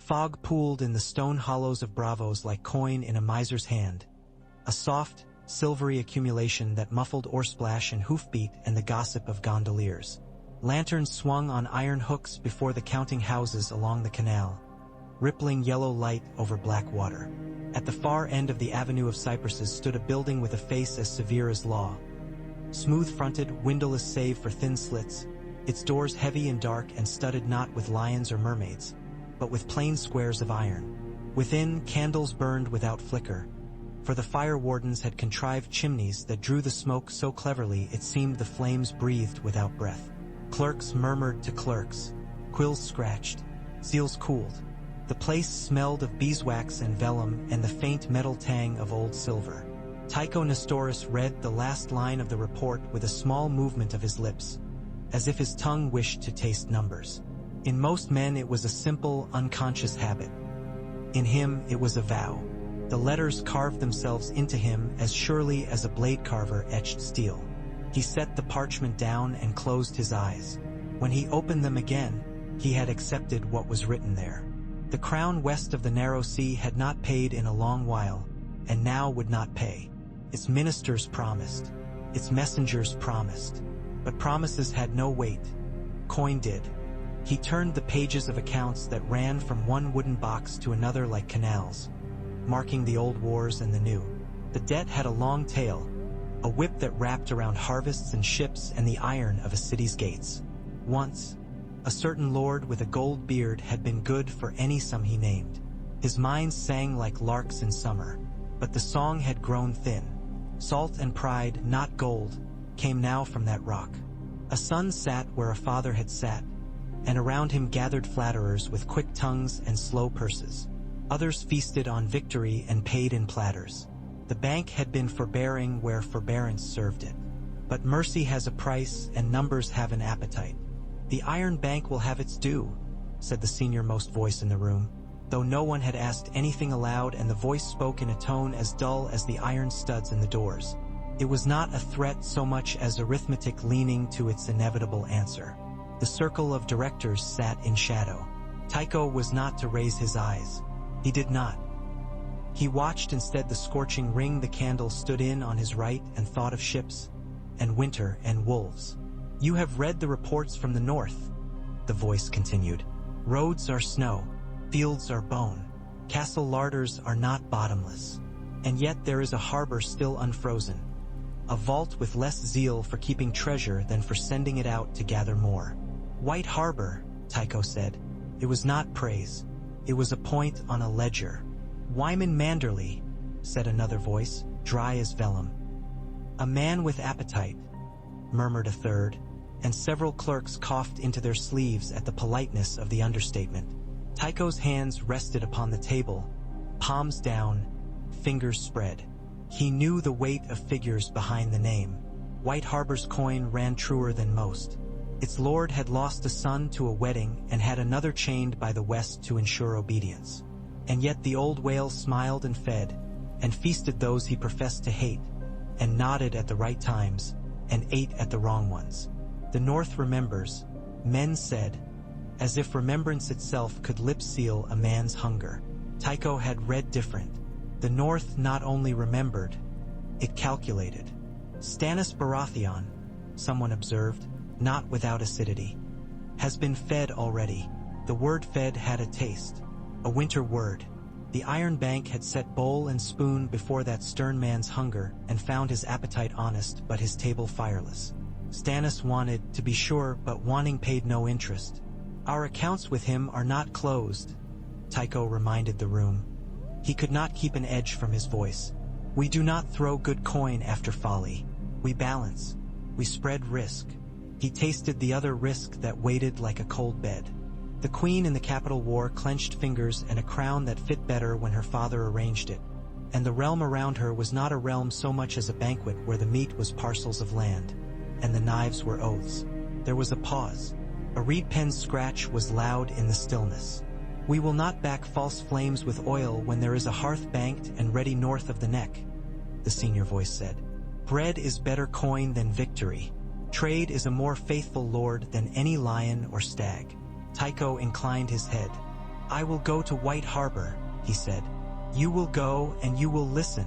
Fog pooled in the stone hollows of bravos like coin in a miser's hand. A soft, silvery accumulation that muffled oarsplash and hoofbeat and the gossip of gondoliers. Lanterns swung on iron hooks before the counting houses along the canal, rippling yellow light over black water. At the far end of the avenue of cypresses stood a building with a face as severe as law. Smooth-fronted, windowless save for thin slits, its doors heavy and dark and studded not with lions or mermaids, but with plain squares of iron. Within, candles burned without flicker, for the fire wardens had contrived chimneys that drew the smoke so cleverly it seemed the flames breathed without breath. Clerks murmured to clerks, quills scratched, seals cooled. The place smelled of beeswax and vellum and the faint metal tang of old silver. Tycho Nestoris read the last line of the report with a small movement of his lips, as if his tongue wished to taste numbers. In most men it was a simple, unconscious habit. In him it was a vow. The letters carved themselves into him as surely as a blade carver etched steel. He set the parchment down and closed his eyes. When he opened them again, he had accepted what was written there. The crown west of the narrow sea had not paid in a long while, and now would not pay. Its ministers promised. Its messengers promised. But promises had no weight. Coin did. He turned the pages of accounts that ran from one wooden box to another like canals, marking the old wars and the new. The debt had a long tail, a whip that wrapped around harvests and ships and the iron of a city's gates. Once, a certain lord with a gold beard had been good for any sum he named. His mines sang like larks in summer, but the song had grown thin. Salt and pride, not gold, came now from that rock. A son sat where a father had sat, and around him gathered flatterers with quick tongues and slow purses. Others feasted on victory and paid in platters. The bank had been forbearing where forbearance served it. But mercy has a price and numbers have an appetite. The Iron Bank will have its due, said the senior-most voice in the room, though no one had asked anything aloud, and the voice spoke in a tone as dull as the iron studs in the doors. It was not a threat so much as arithmetic leaning to its inevitable answer. The circle of directors sat in shadow. Tycho was not to raise his eyes. He did not. He watched instead the scorching ring the candle stood in on his right and thought of ships, and winter and wolves. You have read the reports from the north, the voice continued. Roads are snow, fields are bone, castle larders are not bottomless. And yet there is a harbor still unfrozen, a vault with less zeal for keeping treasure than for sending it out to gather more. White Harbor, Tycho said. It was not praise. It was a point on a ledger. Wyman Manderley, said another voice, dry as vellum. A man with appetite, murmured a third, and several clerks coughed into their sleeves at the politeness of the understatement. Tycho's hands rested upon the table, palms down, fingers spread. He knew the weight of figures behind the name. White Harbor's coin ran truer than most. Its lord had lost a son to a wedding and had another chained by the west to ensure obedience. And yet the old whale smiled and fed, and feasted those he professed to hate, and nodded at the right times, and ate at the wrong ones. The North remembers, men said, as if remembrance itself could lip-seal a man's hunger. Tycho had read different. The North not only remembered, it calculated. Stannis Baratheon, someone observed, not without acidity, has been fed already. The word fed had a taste, a winter word. The Iron Bank had set bowl and spoon before that stern man's hunger and found his appetite honest but his table fireless. Stannis wanted, to be sure, but wanting paid no interest. Our accounts with him are not closed, Tycho reminded the room. He could not keep an edge from his voice. We do not throw good coin after folly. We balance. We spread risk. He tasted the other risk that waited like a cold bed. The queen in the capital wore clenched fingers and a crown that fit better when her father arranged it. And the realm around her was not a realm so much as a banquet where the meat was parcels of land, and the knives were oaths. There was a pause. A reed pen's scratch was loud in the stillness. We will not back false flames with oil when there is a hearth banked and ready north of the neck, the senior voice said. Bread is better coin than victory. Trade is a more faithful lord than any lion or stag. Tycho inclined his head. I will go to White Harbor, he said. You will go and you will listen,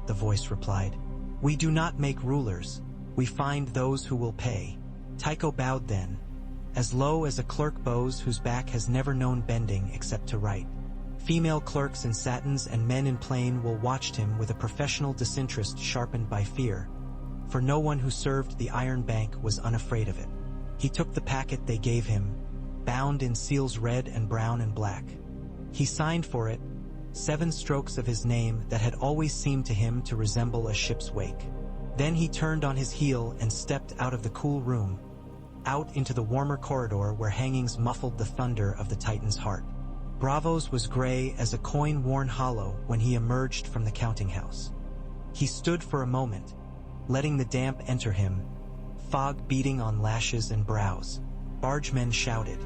the voice replied. We do not make rulers, we find those who will pay. Tycho bowed then, as low as a clerk bows whose back has never known bending except to write. Female clerks in satins and men in plain wool watched him with a professional disinterest sharpened by fear, for no one who served the Iron Bank was unafraid of it. He took the packet they gave him, bound in seals red and brown and black. He signed for it 7 strokes of his name that had always seemed to him to resemble a ship's wake. Then he turned on his heel and stepped out of the cool room, out into the warmer corridor where hangings muffled the thunder of the Titan's heart. Braavo's was gray as a coin worn hollow when he emerged from the counting house. He stood for a moment, letting the damp enter him, fog beating on lashes and brows. Bargemen shouted.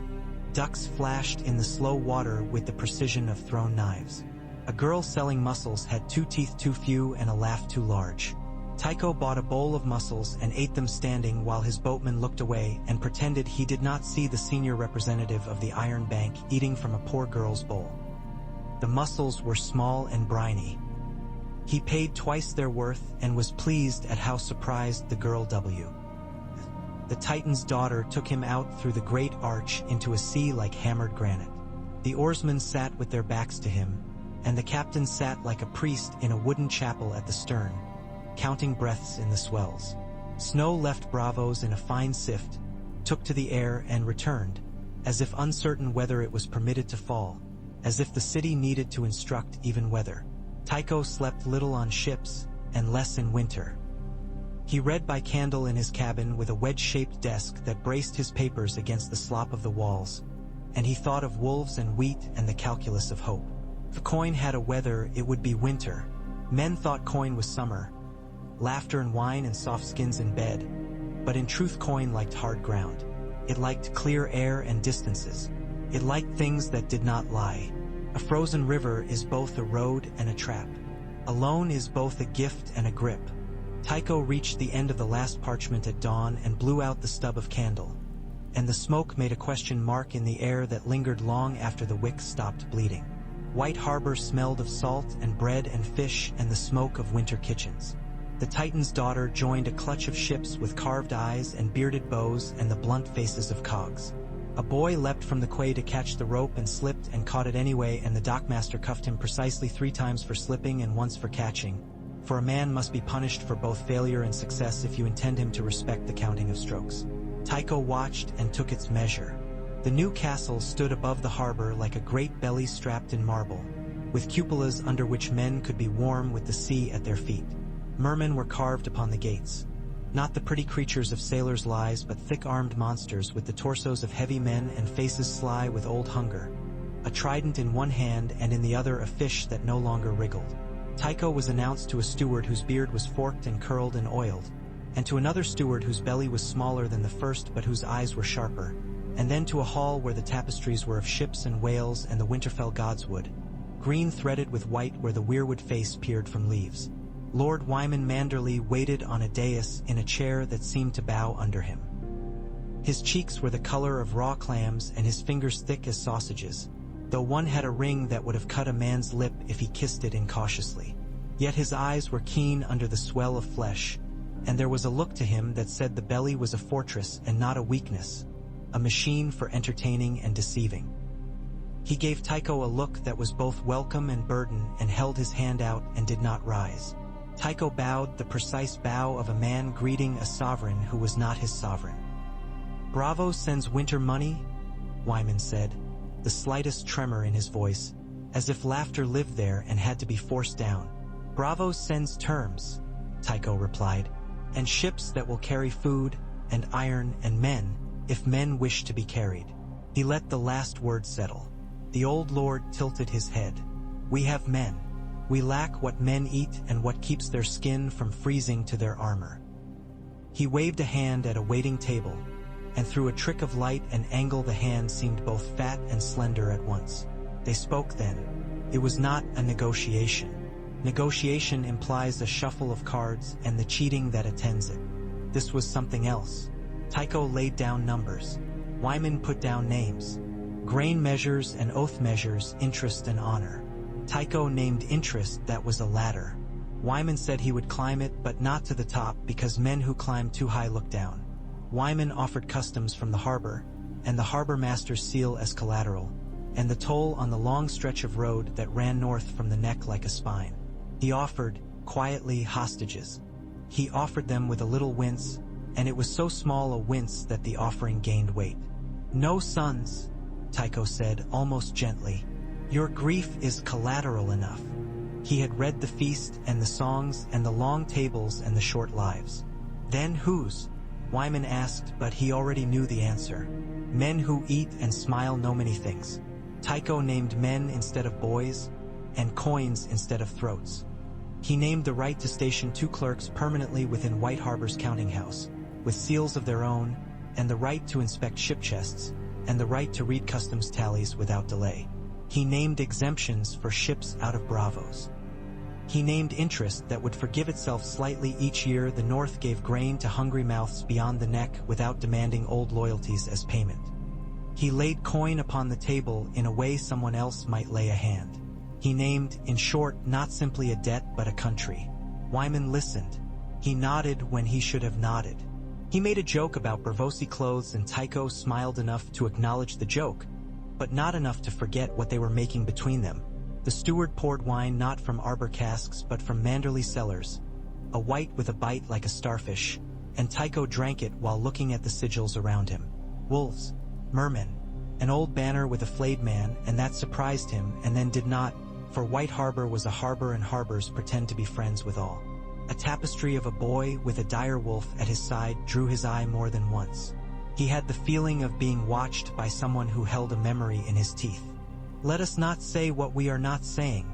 Ducks flashed in the slow water with the precision of thrown knives. A girl selling mussels had 2 teeth too few and a laugh too large. Tycho bought a bowl of mussels and ate them standing while his boatman looked away and pretended he did not see the senior representative of the Iron Bank eating from a poor girl's bowl. The mussels were small and briny. He paid twice their worth and was pleased at how surprised the girl W. The Titan's daughter took him out through the great arch into a sea like hammered granite. The oarsmen sat with their backs to him, and the captain sat like a priest in a wooden chapel at the stern, counting breaths in the swells. Snow left Braavo's in a fine sift, took to the air and returned, as if uncertain whether it was permitted to fall, as if the city needed to instruct even weather. Tycho slept little on ships, and less in winter. He read by candle in his cabin with a wedge-shaped desk that braced his papers against the slop of the walls, and he thought of wolves and wheat and the calculus of hope. If coin had a weather, it would be winter. Men thought coin was summer, laughter and wine and soft skins in bed, but in truth coin liked hard ground. It liked clear air and distances. It liked things that did not lie. A frozen river is both a road and a trap. Alone is both a gift and a grip. Tycho reached the end of the last parchment at dawn and blew out the stub of candle, and the smoke made a question mark in the air that lingered long after the wick stopped bleeding. White Harbor smelled of salt and bread and fish and the smoke of winter kitchens. The Titan's daughter joined a clutch of ships with carved eyes and bearded bows and the blunt faces of cogs. A boy leapt from the quay to catch the rope and slipped and caught it anyway, and the dockmaster cuffed him precisely 3 times for slipping and once for catching, for a man must be punished for both failure and success if you intend him to respect the counting of strokes. Tycho watched and took its measure. The new castle stood above the harbor like a great belly strapped in marble, with cupolas under which men could be warm with the sea at their feet. Mermen were carved upon the gates. Not the pretty creatures of sailors' lies, but thick-armed monsters with the torsos of heavy men and faces sly with old hunger. A trident in one hand and in the other a fish that no longer wriggled. Tycho was announced to a steward whose beard was forked and curled and oiled, and to another steward whose belly was smaller than the first but whose eyes were sharper, and then to a hall where the tapestries were of ships and whales and the Winterfell gods wood, green threaded with white where the weirwood face peered from leaves. Lord Wyman Manderley waited on a dais in a chair that seemed to bow under him. His cheeks were the color of raw clams and his fingers thick as sausages, though one had a ring that would have cut a man's lip if he kissed it incautiously. Yet his eyes were keen under the swell of flesh, and there was a look to him that said the belly was a fortress and not a weakness, a machine for entertaining and deceiving. He gave Tycho a look that was both welcome and burden and held his hand out and did not rise. Tycho bowed the precise bow of a man greeting a sovereign who was not his sovereign. "Braavo sends winter money?" Wyman said, the slightest tremor in his voice, as if laughter lived there and had to be forced down. "Braavo sends terms," Tycho replied, "and ships that will carry food and iron and men, if men wish to be carried." He let the last word settle. The old lord tilted his head. "We have men. We lack what men eat and what keeps their skin from freezing to their armor." He waved a hand at a waiting table, and through a trick of light and angle the hand seemed both fat and slender at once. They spoke then. It was not a negotiation. Negotiation implies a shuffle of cards and the cheating that attends it. This was something else. Tycho laid down numbers. Wyman put down names. Grain measures and oath measures, interest and honor. Tycho named interest that was a ladder. Wyman said he would climb it, but not to the top, because men who climb too high look down. Wyman offered customs from the harbor, and the harbor master's seal as collateral, and the toll on the long stretch of road that ran north from the neck like a spine. He offered, quietly, hostages. He offered them with a little wince, and it was so small a wince that the offering gained weight. "No sons," Tycho said, almost gently. "Your grief is collateral enough." He had read the feast and the songs and the long tables and the short lives. "Then whose?" Wyman asked, but he already knew the answer. "Men who eat and smile know many things." Tycho named men instead of boys, and coins instead of throats. He named the right to station 2 clerks permanently within White Harbor's counting house, with seals of their own, and the right to inspect ship chests, and the right to read customs tallies without delay. He named exemptions for ships out of Bravos. He named interest that would forgive itself slightly each year the North gave grain to hungry mouths beyond the neck without demanding old loyalties as payment. He laid coin upon the table in a way someone else might lay a hand. He named, in short, not simply a debt but a country. Wyman listened. He nodded when he should have nodded. He made a joke about Bravosi clothes, and Tycho smiled enough to acknowledge the joke, but not enough to forget what they were making between them. The steward poured wine not from arbor casks but from Manderley cellars, a white with a bite like a starfish, and Tycho drank it while looking at the sigils around him. Wolves, mermen, an old banner with a flayed man, and that surprised him and then did not, for White Harbor was a harbor and harbors pretend to be friends with all. A tapestry of a boy with a dire wolf at his side drew his eye more than once. He had the feeling of being watched by someone who held a memory in his teeth. "Let us not say what we are not saying,"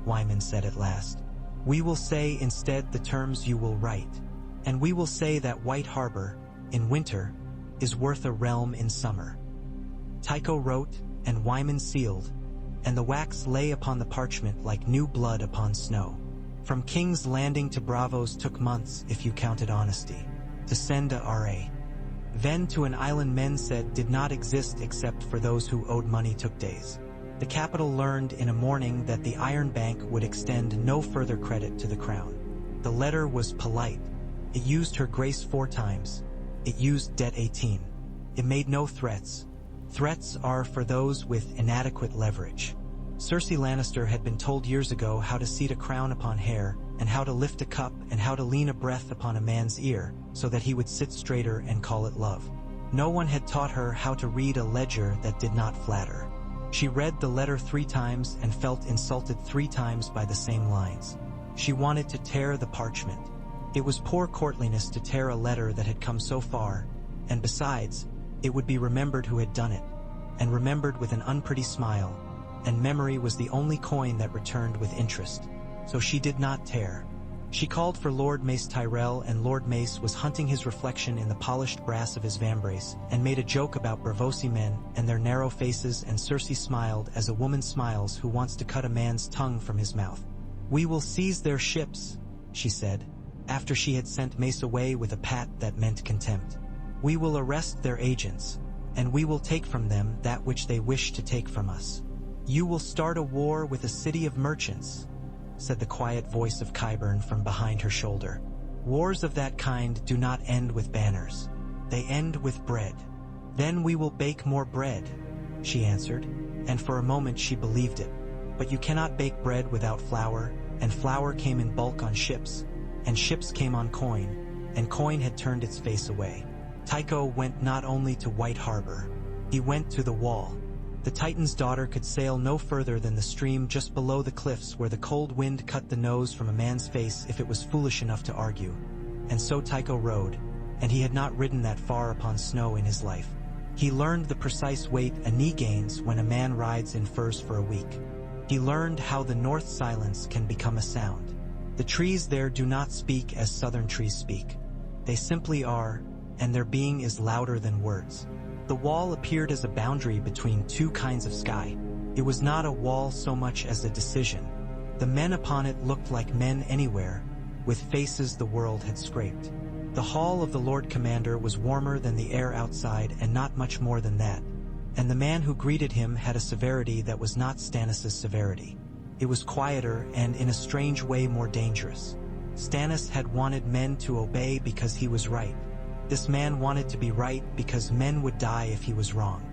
Wyman said at last. "We will say instead the terms you will write, and we will say that White Harbor, in winter, is worth a realm in summer." Tycho wrote, and Wyman sealed, and the wax lay upon the parchment like new blood upon snow. From King's Landing to Bravos took months, if you counted honesty. To send a R.A. Then to an island men said did not exist except for those who owed money took days. The capital learned in a morning that the Iron Bank would extend no further credit to the crown. The letter was polite. It used her grace 4 times. It used debt 18. It made no threats. Threats are for those with inadequate leverage. Cersei Lannister had been told years ago how to seat a crown upon hair, and how to lift a cup, and how to lean a breath upon a man's ear, so that he would sit straighter and call it love. No one had taught her how to read a ledger that did not flatter. She read the letter 3 times and felt insulted 3 times by the same lines. She wanted to tear the parchment. It was poor courtliness to tear a letter that had come so far, and besides, it would be remembered who had done it, and remembered with an unpretty smile, and memory was the only coin that returned with interest. So she did not tear. She called for Lord Mace Tyrell, and Lord Mace was hunting his reflection in the polished brass of his vambrace, and made a joke about Bravosi men and their narrow faces, and Cersei smiled as a woman smiles who wants to cut a man's tongue from his mouth. "We will seize their ships," she said, after she had sent Mace away with a pat that meant contempt. "We will arrest their agents, and we will take from them that which they wish to take from us." "You will start a war with a city of merchants," said the quiet voice of Qyburn from behind her shoulder. "Wars of that kind do not end with banners. They end with bread." "Then we will bake more bread," she answered, and for a moment she believed it. But you cannot bake bread without flour, and flour came in bulk on ships, and ships came on coin, and coin had turned its face away. Tycho went not only to White Harbor, he went to the wall. The Titan's daughter could sail no further than the stream just below the cliffs where the cold wind cut the nose from a man's face if it was foolish enough to argue. And so Tycho rode, and he had not ridden that far upon snow in his life. He learned the precise weight a knee gains when a man rides in furs for a week. He learned how the north silence can become a sound. The trees there do not speak as southern trees speak. They simply are, and their being is louder than words. The wall appeared as a boundary between 2 kinds of sky. It was not a wall so much as a decision. The men upon it looked like men anywhere, with faces the world had scraped. The hall of the Lord Commander was warmer than the air outside, and not much more than that. and the man who greeted him had a severity that was not Stannis's severity. It was quieter and, in a strange way, more dangerous. Stannis had wanted men to obey because he was right. This man wanted to be right because men would die if he was wrong.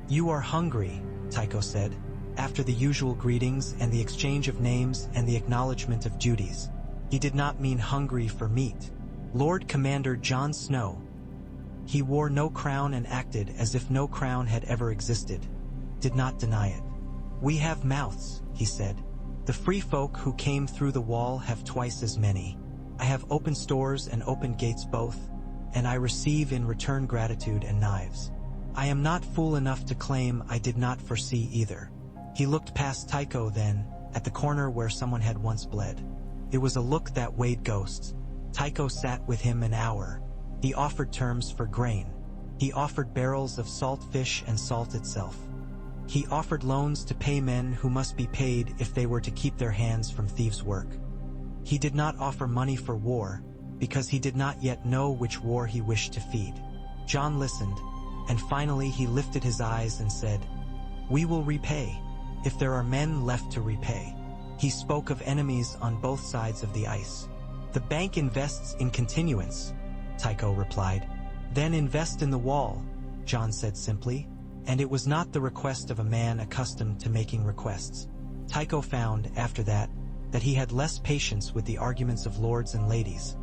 "You are hungry," Tycho said, after the usual greetings and the exchange of names and the acknowledgement of duties. He did not mean hungry for meat. Lord Commander Jon Snow. He wore no crown and acted as if no crown had ever existed. Did not deny it. "We have mouths," he said. "The free folk who came through the wall have twice as many. I have open stores and open gates both, and I receive in return gratitude and knives. I am not fool enough to claim I did not foresee either." He looked past Tycho then, at the corner where someone had once bled. It was a look that weighed ghosts. Tycho sat with him an hour. He offered terms for grain. He offered barrels of salt fish and salt itself. He offered loans to pay men who must be paid if they were to keep their hands from thieves' work. He did not offer money for war, because he did not yet know which war he wished to feed. Jon listened, and finally he lifted his eyes and said, "We will repay, if there are men left to repay." He spoke of enemies on both sides of the ice. "The bank invests in continuance," Tycho replied. "Then invest in the wall," Jon said simply, and it was not the request of a man accustomed to making requests. Tycho found, after that he had less patience with the arguments of lords and ladies,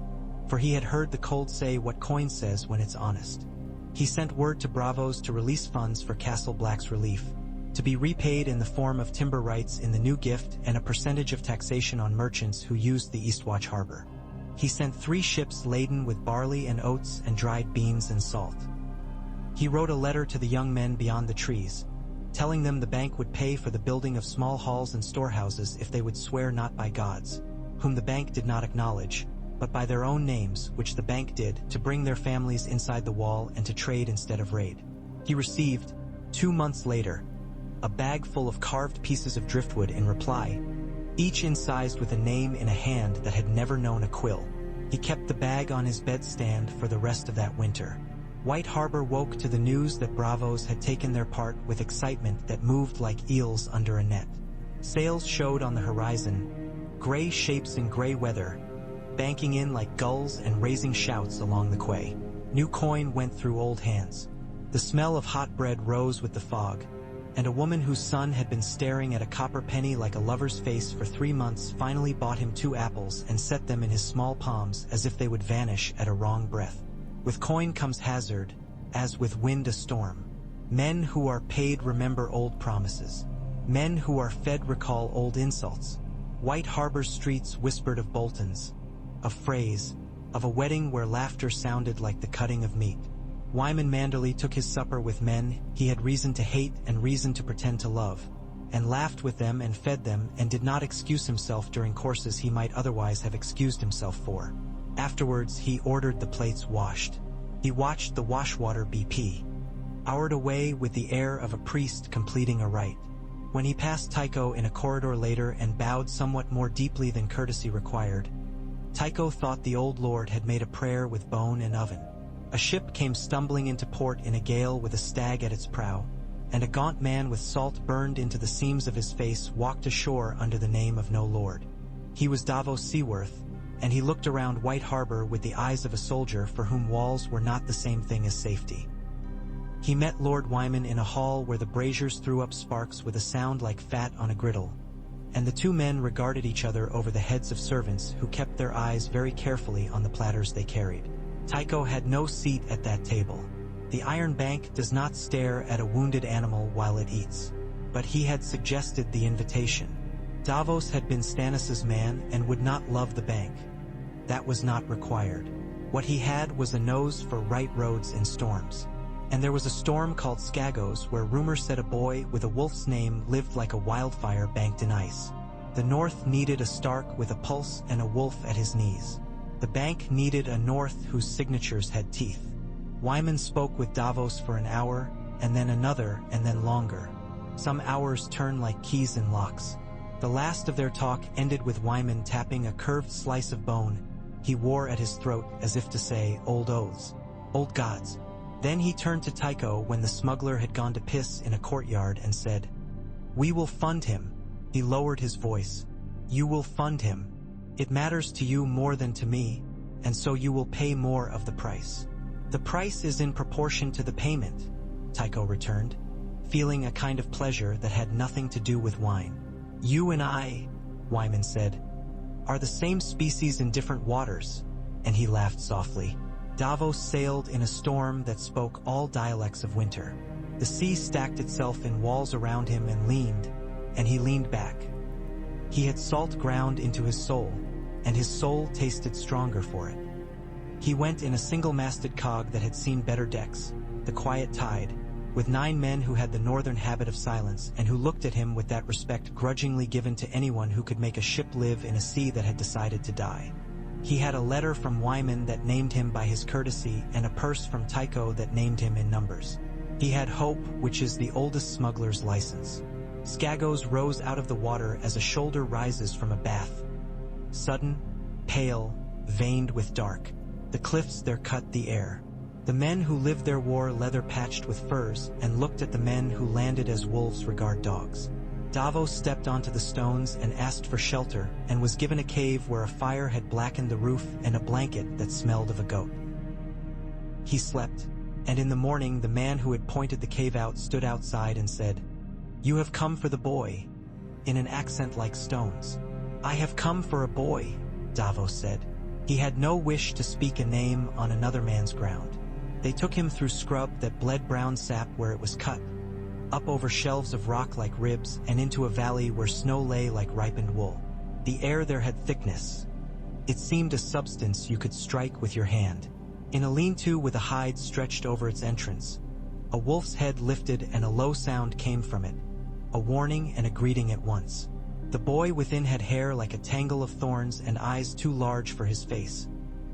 for he had heard the cold say what coin says when it's honest. He sent word to Bravos to release funds for Castle Black's relief, to be repaid in the form of timber rights in the new gift and a percentage of taxation on merchants who used the Eastwatch harbor. He sent 3 ships laden with barley and oats and dried beans and salt. He wrote a letter to the young men beyond the trees, telling them the bank would pay for the building of small halls and storehouses if they would swear not by gods, whom the bank did not acknowledge, but by their own names, which the bank did, to bring their families inside the wall and to trade instead of raid. He received, 2 months later, a bag full of carved pieces of driftwood in reply, each incised with a name in a hand that had never known a quill. He kept the bag on his bedstand for the rest of that winter. White Harbor woke to the news that Bravos had taken their part with excitement that moved like eels under a net. Sails showed on the horizon, gray shapes in gray weather, banking in like gulls and raising shouts along the quay. New coin went through old hands. The smell of hot bread rose with the fog, and a woman whose son had been staring at a copper penny like a lover's face for 3 months finally bought him 2 apples and set them in his small palms as if they would vanish at a wrong breath. With coin comes hazard, as with wind a storm. Men who are paid remember old promises. Men who are fed recall old insults. White Harbor's streets whispered of Bolton's, of Frey's, of a wedding where laughter sounded like the cutting of meat. Wyman Manderley took his supper with men he had reason to hate and reason to pretend to love, and laughed with them and fed them and did not excuse himself during courses he might otherwise have excused himself for. Afterwards he ordered the plates washed. He watched the washwater BP, houred away with the air of a priest completing a rite. When he passed Tycho in a corridor later and bowed somewhat more deeply than courtesy required, Tycho thought the old lord had made a prayer with bone and oven. A ship came stumbling into port in a gale with a stag at its prow, and a gaunt man with salt burned into the seams of his face walked ashore under the name of no lord. He was Davos Seaworth, and he looked around White Harbor with the eyes of a soldier for whom walls were not the same thing as safety. He met Lord Wyman in a hall where the braziers threw up sparks with a sound like fat on a griddle, and the 2 men regarded each other over the heads of servants who kept their eyes very carefully on the platters they carried. Tycho had no seat at that table. The Iron Bank does not stare at a wounded animal while it eats. But he had suggested the invitation. Davos had been Stannis's man and would not love the bank. That was not required. What he had was a nose for right roads in storms. And there was a storm called Skagos where rumor said a boy with a wolf's name lived like a wildfire banked in ice. The North needed a Stark with a pulse and a wolf at his knees. The bank needed a North whose signatures had teeth. Wyman spoke with Davos for an hour, and then another, and then longer. Some hours turn like keys in locks. The last of their talk ended with Wyman tapping a curved slice of bone he wore at his throat as if to say, "Old oaths, old gods, Then he turned to Tycho when the smuggler had gone to piss in a courtyard and said, "We will fund him." He lowered his voice. "You will fund him. It matters to you more than to me, and so you will pay more of the price." "The price is in proportion to the payment," Tycho returned, feeling a kind of pleasure that had nothing to do with wine. "You and I," Wyman said, "are the same species in different waters," and he laughed softly. Davos sailed in a storm that spoke all dialects of winter. The sea stacked itself in walls around him and he leaned back. He had salt ground into his soul, and his soul tasted stronger for it. He went in a single-masted cog that had seen better decks, the quiet tide, with 9 men who had the northern habit of silence and who looked at him with that respect grudgingly given to anyone who could make a ship live in a sea that had decided to die. He had a letter from Wyman that named him by his courtesy and a purse from Tycho that named him in numbers. He had hope, which is the oldest smuggler's license. Skagos rose out of the water as a shoulder rises from a bath. Sudden, pale, veined with dark. The cliffs there cut the air. The men who lived there wore leather patched with furs and looked at the men who landed as wolves regard dogs. Davos stepped onto the stones and asked for shelter and was given a cave where a fire had blackened the roof and a blanket that smelled of a goat. He slept, and in the morning the man who had pointed the cave out stood outside and said, "You have come for the boy," in an accent like stones. "I have come for a boy," Davos said. He had no wish to speak a name on another man's ground. They took him through scrub that bled brown sap where it was cut, up over shelves of rock like ribs and into a valley where snow lay like ripened wool. The air there had thickness. It seemed a substance you could strike with your hand. In a lean-to with a hide stretched over its entrance, a wolf's head lifted and a low sound came from it, a warning and a greeting at once. The boy within had hair like a tangle of thorns and eyes too large for his face,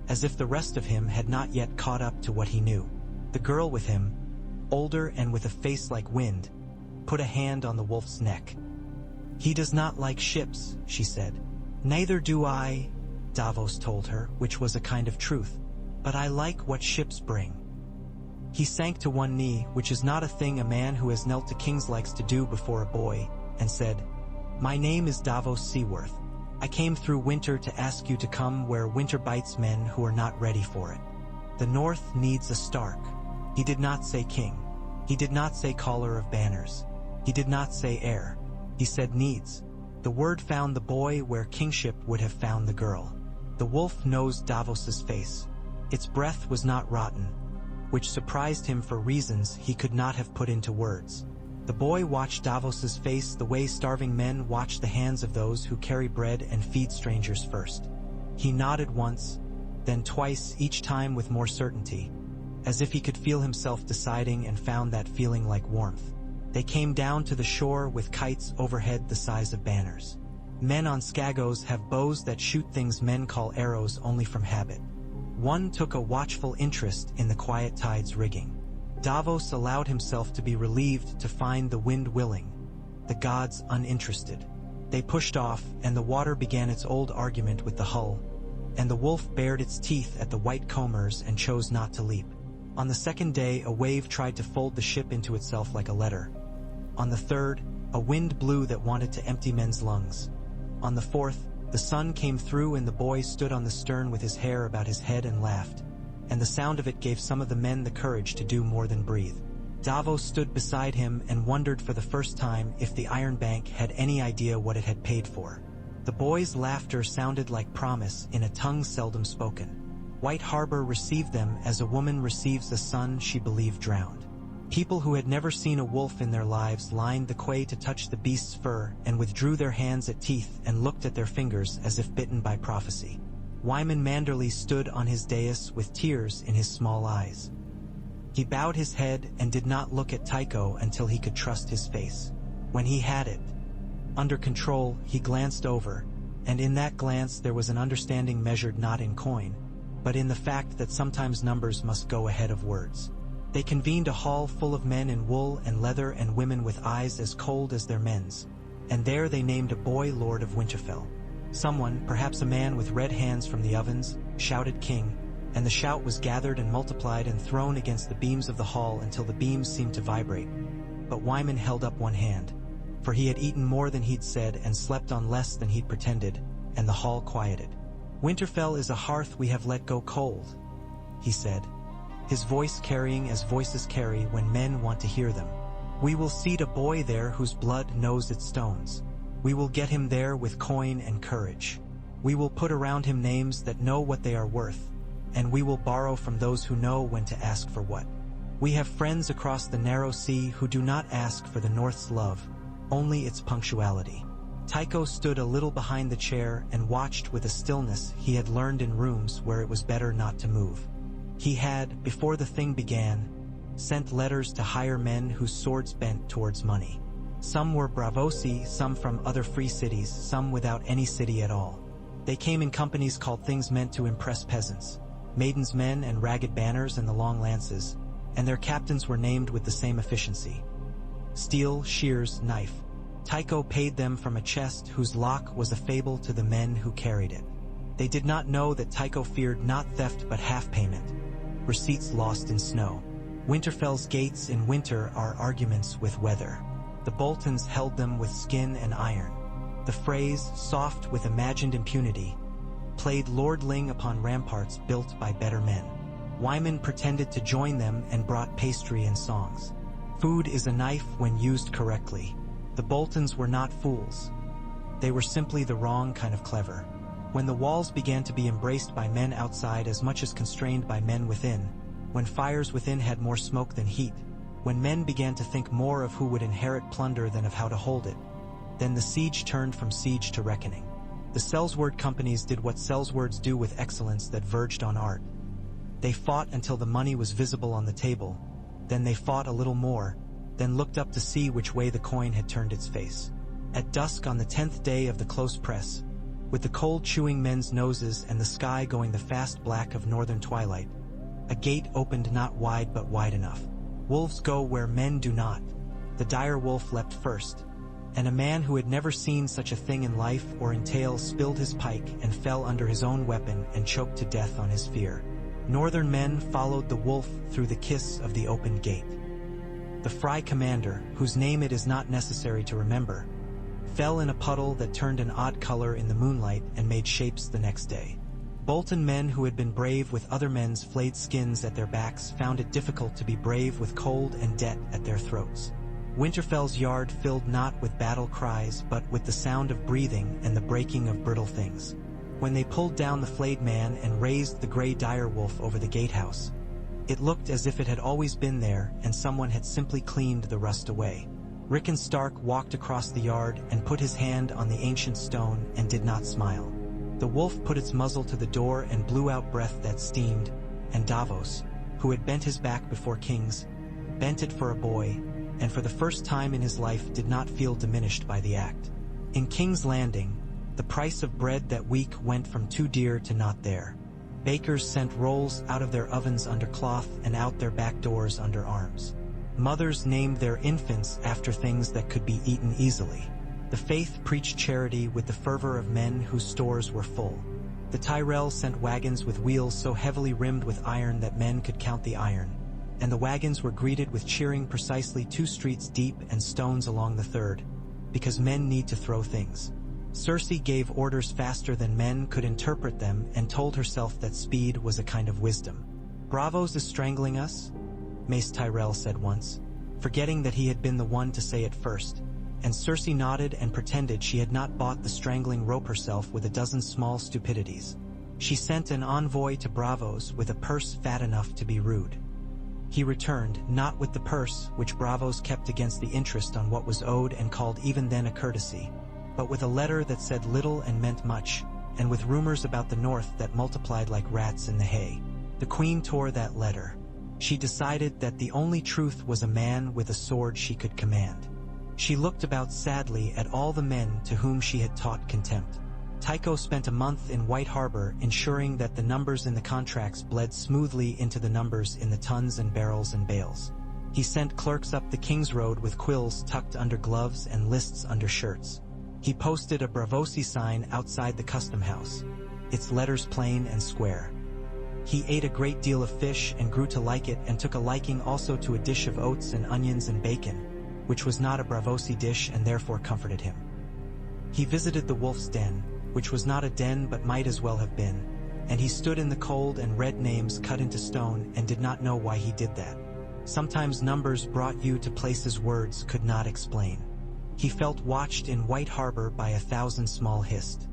as if the rest of him had not yet caught up to what he knew. The girl with him, older and with a face like wind, put a hand on the wolf's neck. "He does not like ships," she said. "Neither do I," Davos told her, which was a kind of truth. "But I like what ships bring." He sank to one knee, which is not a thing a man who has knelt to kings likes to do before a boy, and said, "My name is Davos Seaworth. I came through winter to ask you to come where winter bites men who are not ready for it. The North needs a Stark." He did not say king. He did not say caller of banners. He did not say heir. He said needs. The word found the boy where kingship would have found the girl. The wolf nosed Davos's face. Its breath was not rotten, which surprised him for reasons he could not have put into words. The boy watched Davos's face the way starving men watch the hands of those who carry bread and feed strangers first. He nodded once, then twice, each time with more certainty, as if he could feel himself deciding and found that feeling like warmth. They came down to the shore with kites overhead the size of banners. Men on Skagos have bows that shoot things men call arrows only from habit. One took a watchful interest in the quiet tide's rigging. Davos allowed himself to be relieved to find the wind willing, the gods uninterested. They pushed off, and the water began its old argument with the hull, and the wolf bared its teeth at the white combers and chose not to leap. On the second day, a wave tried to fold the ship into itself like a letter. On the third, a wind blew that wanted to empty men's lungs. On the fourth, the sun came through and the boy stood on the stern with his hair about his head and laughed, and the sound of it gave some of the men the courage to do more than breathe. Davos stood beside him and wondered for the first time if the Iron Bank had any idea what it had paid for. The boy's laughter sounded like promise in a tongue seldom spoken. White Harbor received them as a woman receives a son she believed drowned. People who had never seen a wolf in their lives lined the quay to touch the beast's fur and withdrew their hands at teeth and looked at their fingers as if bitten by prophecy. Wyman Manderley stood on his dais with tears in his small eyes. He bowed his head and did not look at Tycho until he could trust his face. When he had it under control, he glanced over, and in that glance there was an understanding measured not in coin, but in the fact that sometimes numbers must go ahead of words. They convened a hall full of men in wool and leather and women with eyes as cold as their men's, and there they named a boy Lord of Winterfell. Someone, perhaps a man with red hands from the ovens, shouted king, and the shout was gathered and multiplied and thrown against the beams of the hall until the beams seemed to vibrate. But Wyman held up one hand, for he had eaten more than he'd said and slept on less than he'd pretended, and the hall quieted. "Winterfell is a hearth we have let go cold," he said, his voice carrying as voices carry when men want to hear them. "We will seat a boy there whose blood knows its stones. We will get him there with coin and courage. We will put around him names that know what they are worth, and we will borrow from those who know when to ask for what. We have friends across the narrow sea who do not ask for the North's love, only its punctuality." Tycho stood a little behind the chair and watched with a stillness he had learned in rooms where it was better not to move. He had, before the thing began, sent letters to hire men whose swords bent towards money. Some were Bravosi, some from other free cities, some without any city at all. They came in companies called things meant to impress peasants, maidens' men and ragged banners and the long lances, and their captains were named with the same efficiency: steel, shears, knife. Tycho paid them from a chest whose lock was a fable to the men who carried it. They did not know that Tycho feared not theft but half payment, receipts lost in snow. Winterfell's gates in winter are arguments with weather. The Boltons held them with skin and iron. The phrase, soft with imagined impunity, played lordling upon ramparts built by better men. Wyman pretended to join them and brought pastry and songs. Food is a knife when used correctly. The Boltons were not fools. They were simply the wrong kind of clever. When the walls began to be embraced by men outside as much as constrained by men within, when fires within had more smoke than heat, when men began to think more of who would inherit plunder than of how to hold it, then the siege turned from siege to reckoning. The sellsword companies did what sellswords do with excellence that verged on art. They fought until the money was visible on the table, then they fought a little more, then looked up to see which way the coin had turned its face. At dusk on the 10th day of the close press, with the cold chewing men's noses and the sky going the fast black of northern twilight, a gate opened not wide but wide enough. Wolves go where men do not. The dire wolf leapt first, and a man who had never seen such a thing in life or in tale spilled his pike and fell under his own weapon and choked to death on his fear. Northern men followed the wolf through the kiss of the opened gate. The Fry commander, whose name it is not necessary to remember, fell in a puddle that turned an odd color in the moonlight and made shapes the next day. Bolton men who had been brave with other men's flayed skins at their backs found it difficult to be brave with cold and debt at their throats. Winterfell's yard filled not with battle cries but with the sound of breathing and the breaking of brittle things. When they pulled down the flayed man and raised the gray dire wolf over the gatehouse, it looked as if it had always been there and someone had simply cleaned the rust away. Rickon Stark walked across the yard and put his hand on the ancient stone and did not smile. The wolf put its muzzle to the door and blew out breath that steamed, and Davos, who had bent his back before kings, bent it for a boy, and for the first time in his life did not feel diminished by the act. In King's Landing, the price of bread that week went from too dear to not there. Bakers sent rolls out of their ovens under cloth and out their back doors under arms. Mothers named their infants after things that could be eaten easily. The faith preached charity with the fervor of men whose stores were full. The Tyrell sent wagons with wheels so heavily rimmed with iron that men could count the iron, and the wagons were greeted with cheering precisely 2 streets deep and stones along the 3rd, because men need to throw things. Cersei gave orders faster than men could interpret them and told herself that speed was a kind of wisdom. "Bravos is strangling us?" Mace Tyrell said once, forgetting that he had been the one to say it first, and Cersei nodded and pretended she had not bought the strangling rope herself with a dozen small stupidities. She sent an envoy to Bravos with a purse fat enough to be rude. He returned, not with the purse, which Bravos kept against the interest on what was owed and called even then a courtesy, but with a letter that said little and meant much, and with rumors about the north that multiplied like rats in the hay. The queen tore that letter. She decided that the only truth was a man with a sword she could command. She looked about sadly at all the men to whom she had taught contempt. Tycho spent a month in White Harbor ensuring that the numbers in the contracts bled smoothly into the numbers in the tons and barrels and bales. He sent clerks up the King's Road with quills tucked under gloves and lists under shirts. He posted a Bravosi sign outside the custom house, its letters plain and square. He ate a great deal of fish and grew to like it, and took a liking also to a dish of oats and onions and bacon, which was not a Bravosi dish and therefore comforted him. He visited the wolf's den, which was not a den but might as well have been, and he stood in the cold and read names cut into stone and did not know why he did that. Sometimes numbers brought you to places words could not explain. He felt watched in White Harbor by 1,000 small hissed.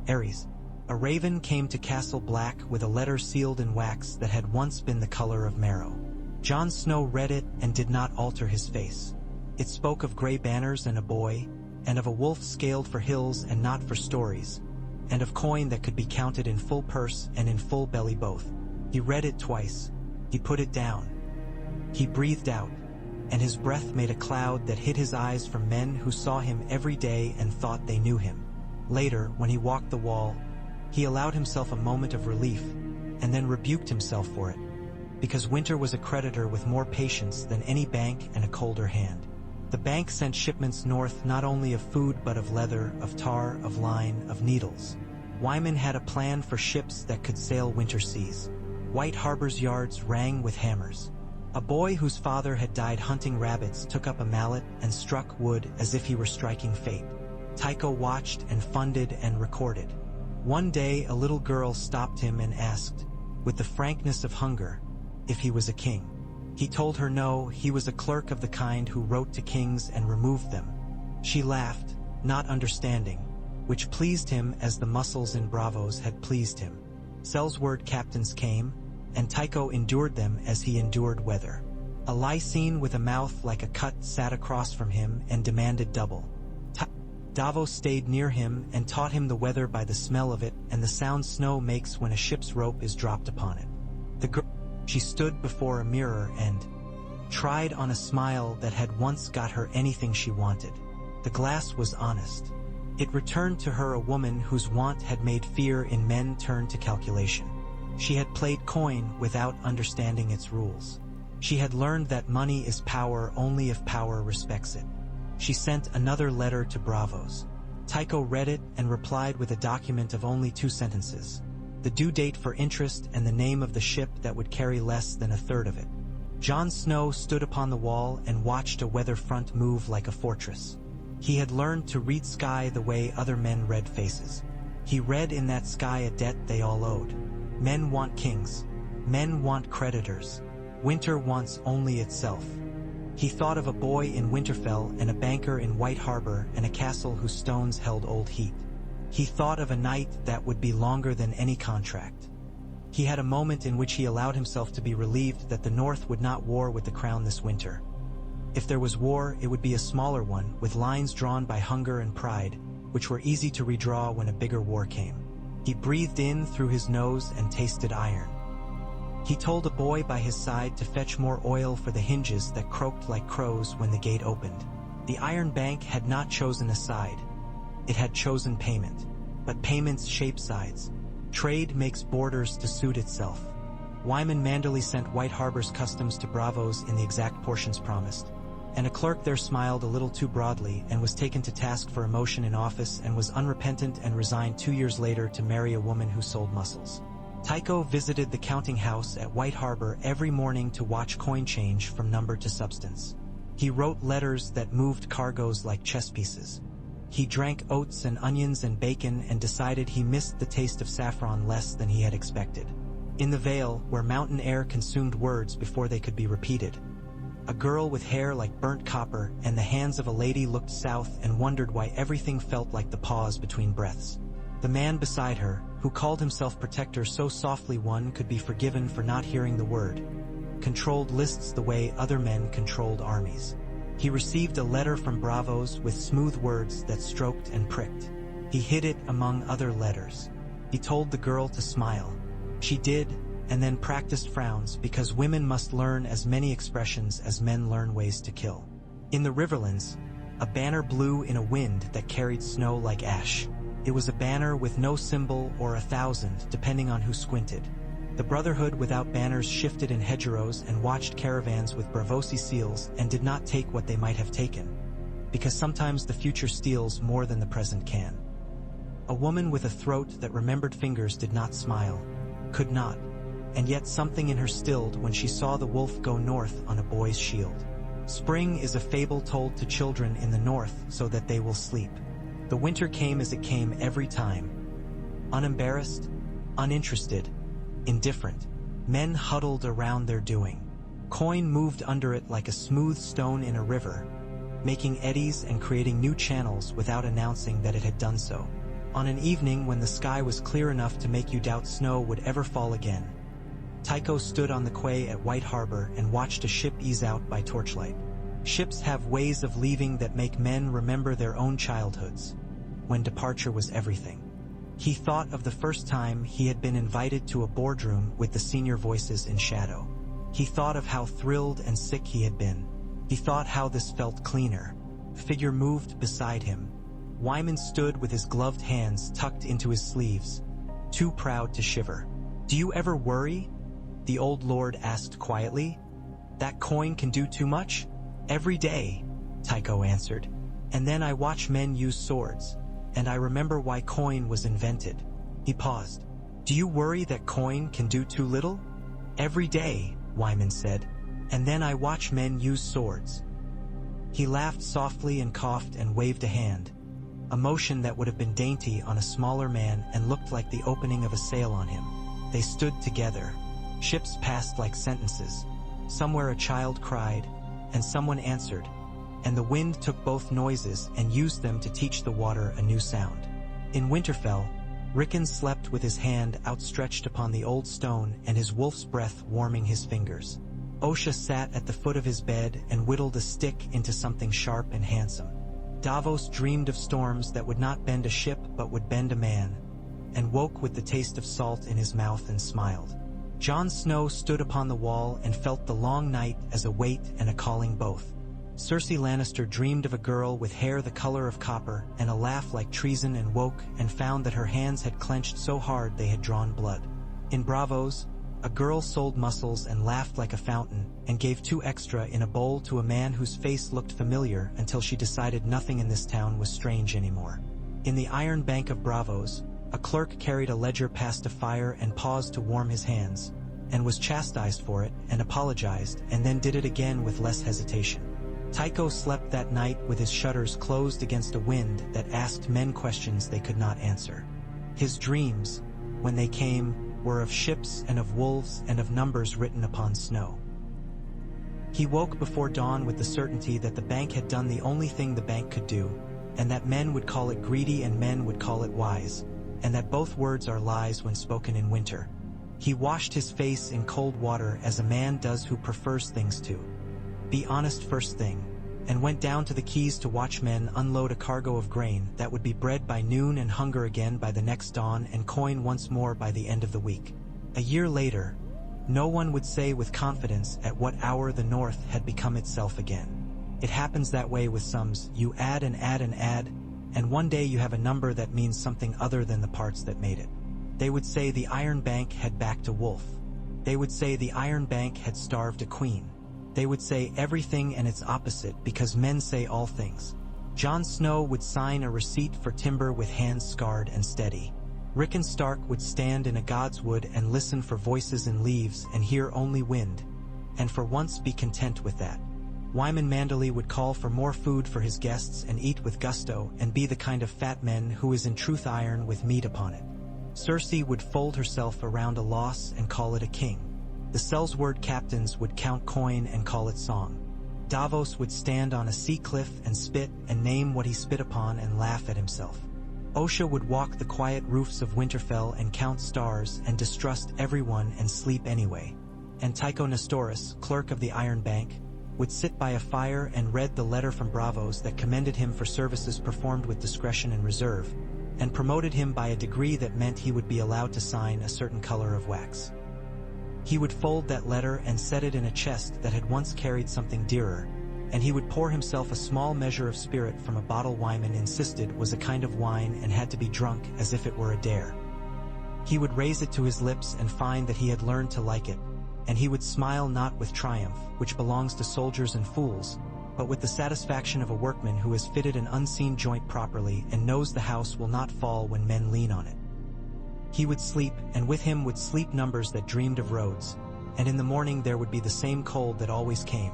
Aries. A raven came to Castle Black with a letter sealed in wax that had once been the color of marrow. Jon Snow read it and did not alter his face. It spoke of gray banners and a boy, and of a wolf scaled for hills and not for stories, and of coin that could be counted in full purse and in full belly both. He read it twice. He put it down. He breathed out, and his breath made a cloud that hid his eyes from men who saw him every day and thought they knew him. Later, when he walked the wall, he allowed himself a moment of relief, and then rebuked himself for it, because winter was a creditor with more patience than any bank and a colder hand. The bank sent shipments north not only of food but of leather, of tar, of line, of needles. Wyman had a plan for ships that could sail winter seas. White Harbor's yards rang with hammers. A boy whose father had died hunting rabbits took up a mallet and struck wood as if he were striking fate. Tycho watched and funded and recorded. One day a little girl stopped him and asked, with the frankness of hunger, if he was a king. He told her no, he was a clerk of the kind who wrote to kings and removed them. She laughed, not understanding, which pleased him as the muscles in Bravos had pleased him. Sellsword captains came, and Tycho endured them as he endured weather. A Lycene with a mouth like a cut sat across from him and demanded double. Davos stayed near him and taught him the weather by the smell of it and the sound snow makes when a ship's rope is dropped upon it. The girl, she stood before a mirror and tried on a smile that had once got her anything she wanted. The glass was honest. It returned to her a woman whose want had made fear in men turn to calculation. She had played coin without understanding its rules. She had learned that money is power only if power respects it. She sent another letter to Bravos. Tycho read it and replied with a document of only 2 sentences. The due date for interest and the name of the ship that would carry less than a third of it. Jon Snow stood upon the wall and watched a weather front move like a fortress. He had learned to read sky the way other men read faces. He read in that sky a debt they all owed. Men want kings. Men want creditors. Winter wants only itself. He thought of a boy in Winterfell and a banker in White Harbor and a castle whose stones held old heat. He thought of a night that would be longer than any contract. He had a moment in which he allowed himself to be relieved that the North would not war with the Crown this winter. If there was war, it would be a smaller one, with lines drawn by hunger and pride, which were easy to redraw when a bigger war came. He breathed in through his nose and tasted iron. He told a boy by his side to fetch more oil for the hinges that croaked like crows when the gate opened. The Iron Bank had not chosen a side. It had chosen payment. But payments shape sides. Trade makes borders to suit itself. Wyman manderly sent White Harbor's customs to Bravos in the exact portions promised. And a clerk there smiled a little too broadly and was taken to task for emotion in office and was unrepentant and resigned 2 years later to marry a woman who sold mussels. Tycho visited the counting house at White Harbor every morning to watch coin change from number to substance. He wrote letters that moved cargoes like chess pieces. He drank oats and onions and bacon and decided he missed the taste of saffron less than he had expected. In the Vale, where mountain air consumed words before they could be repeated, a girl with hair like burnt copper and the hands of a lady looked south and wondered why everything felt like the pause between breaths. The man beside her, who called himself protector so softly one could be forgiven for not hearing the word, controlled lists the way other men controlled armies. He received a letter from Bravos with smooth words that stroked and pricked. He hid it among other letters. He told the girl to smile. She did, and then practiced frowns because women must learn as many expressions as men learn ways to kill. In the Riverlands, a banner blew in a wind that carried snow like ash. It was a banner with no symbol or 1,000, depending on who squinted. The Brotherhood without banners shifted in hedgerows and watched caravans with Bravosi seals and did not take what they might have taken, because sometimes the future steals more than the present can. A woman with a throat that remembered fingers did not smile, could not, and yet something in her stilled when she saw the wolf go north on a boy's shield. Spring is a fable told to children in the north so that they will sleep. The winter came as it came every time. Unembarrassed, uninterested, indifferent. Men huddled around their doing. Coin moved under it like a smooth stone in a river, making eddies and creating new channels without announcing that it had done so. On an evening when the sky was clear enough to make you doubt snow would ever fall again, Tycho stood on the quay at White Harbor and watched a ship ease out by torchlight. Ships have ways of leaving that make men remember their own childhoods, when departure was everything. He thought of the first time he had been invited to a boardroom with the senior voices in shadow. He thought of how thrilled and sick he had been. He thought how this felt cleaner. A figure moved beside him. Wyman stood with his gloved hands tucked into his sleeves, too proud to shiver. "Do you ever worry?" the old lord asked quietly. "That coin can do too much?" "Every day," Tycho answered. "And then I watch men use swords, and I remember why coin was invented." He paused. "Do you worry that coin can do too little?" "Every day," Wyman said. "And then I watch men use swords." He laughed softly and coughed and waved a hand, a motion that would have been dainty on a smaller man and looked like the opening of a sail on him. They stood together. Ships passed like sentences. Somewhere a child cried, and someone answered, and the wind took both noises and used them to teach the water a new sound. In Winterfell, Rickon slept with his hand outstretched upon the old stone and his wolf's breath warming his fingers. Osha sat at the foot of his bed and whittled a stick into something sharp and handsome. Davos dreamed of storms that would not bend a ship but would bend a man, and woke with the taste of salt in his mouth and smiled. Jon Snow stood upon the wall and felt the long night as a weight and a calling both. Cersei Lannister dreamed of a girl with hair the color of copper and a laugh like treason and woke and found that her hands had clenched so hard they had drawn blood. In Bravos, a girl sold mussels and laughed like a fountain and gave 2 extra in a bowl to a man whose face looked familiar until she decided nothing in this town was strange anymore. In the Iron Bank of Bravos, a clerk carried a ledger past a fire and paused to warm his hands, and was chastised for it and apologized and then did it again with less hesitation. Tycho slept that night with his shutters closed against a wind that asked men questions they could not answer. His dreams, when they came, were of ships and of wolves and of numbers written upon snow. He woke before dawn with the certainty that the bank had done the only thing the bank could do, and that men would call it greedy and men would call it wise, and that both words are lies when spoken in winter. He washed his face in cold water as a man does who prefers things to be honest first thing, and went down to the quays to watch men unload a cargo of grain that would be bread by noon and hunger again by the next dawn and coin once more by the end of the week. A year later, no one would say with confidence at what hour the North had become itself again. It happens that way with sums. You add and add and add, and one day you have a number that means something other than the parts that made it. They would say the Iron Bank had backed a wolf. They would say the Iron Bank had starved a queen. They would say everything and its opposite because men say all things. Jon Snow would sign a receipt for timber with hands scarred and steady. Rickon Stark would stand in a god's wood and listen for voices in leaves and hear only wind, and for once be content with that. Wyman Manderley would call for more food for his guests and eat with gusto and be the kind of fat man who is in truth iron with meat upon it. Cersei would fold herself around a loss and call it a king. The Sellsword captains would count coin and call it song. Davos would stand on a sea cliff and spit and name what he spit upon and laugh at himself. Osha would walk the quiet roofs of Winterfell and count stars and distrust everyone and sleep anyway. And Tycho Nestoris, clerk of the Iron Bank, would sit by a fire and read the letter from Bravos that commended him for services performed with discretion and reserve, and promoted him by a degree that meant he would be allowed to sign a certain color of wax. He would fold that letter and set it in a chest that had once carried something dearer, and he would pour himself a small measure of spirit from a bottle Wyman insisted was a kind of wine and had to be drunk as if it were a dare. He would raise it to his lips and find that he had learned to like it, and he would smile not with triumph, which belongs to soldiers and fools, but with the satisfaction of a workman who has fitted an unseen joint properly and knows the house will not fall when men lean on it. He would sleep, and with him would sleep numbers that dreamed of roads. And in the morning there would be the same cold that always came.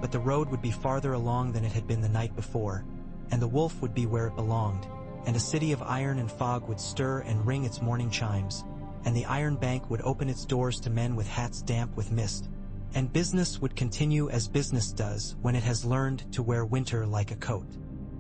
But the road would be farther along than it had been the night before, and the wolf would be where it belonged, and a city of iron and fog would stir and ring its morning chimes, and the iron bank would open its doors to men with hats damp with mist, and business would continue as business does when it has learned to wear winter like a coat.